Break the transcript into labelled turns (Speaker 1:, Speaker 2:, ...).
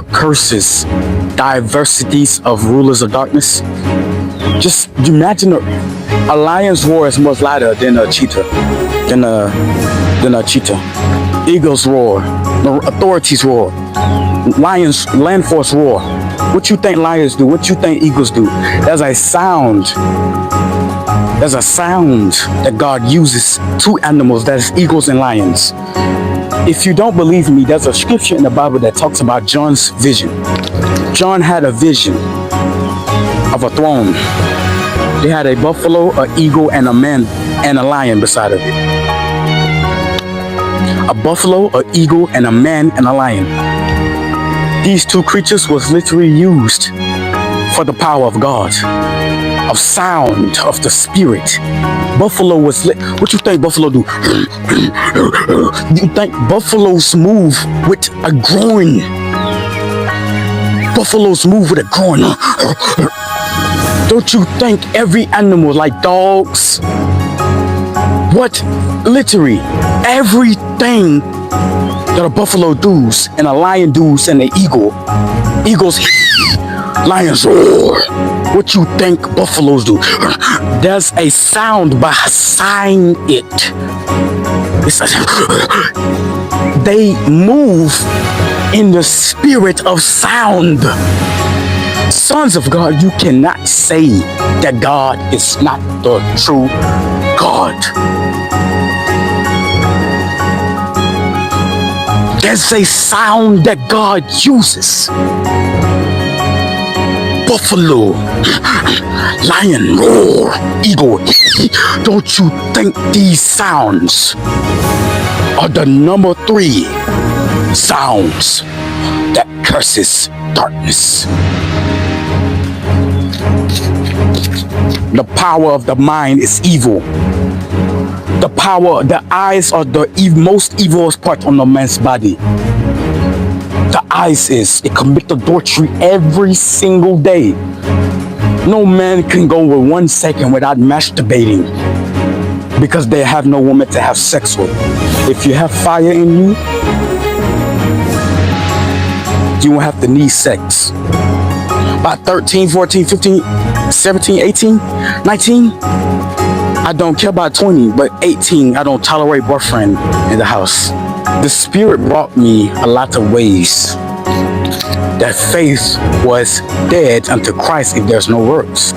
Speaker 1: war curses diversities of rulers of darkness. Just imagine a lion's roar is much louder than a cheetah, than a cheetah. Eagle's roar, the authorities roar, lions, land force roar. What you think lions do? What you think eagles do? There's a sound. There's a sound that God uses two animals, that is eagles and lions. If you don't believe me, there's a scripture in the Bible that talks about John's vision. John had a vision of a throne. They had a buffalo, an eagle, and a man and a lion beside of it. A buffalo, an eagle, and a man and a lion. These two creatures was literally used for the power of God, of sound, of the spirit. Buffalo was what you think buffalo do? You think buffaloes move with a groan? Buffaloes move with a groan. Don't you think every animal, like dogs, what literally everything that a buffalo does and a lion does and an eagles lions roar. What you think buffaloes do? There's a sound behind it. They move in the spirit of sound. Sons of God, you cannot say that God is not the true God. There's a sound that God uses. Buffalo, lion, roar, eagle. Don't you think these sounds are the number 3 sounds that curses darkness? The power of the mind is evil. The eyes are the most evil part on a man's body. The eyes it commit adultery every single day. No man can go with 1 second without masturbating because they have no woman to have sex with. If you have fire in you, you won't have to need sex. By 13, 14, 15, 17, 18, 19, I don't care about 20, but 18, I don't tolerate boyfriend in the house. The Spirit brought me a lot of ways that faith was dead unto Christ if there's no works.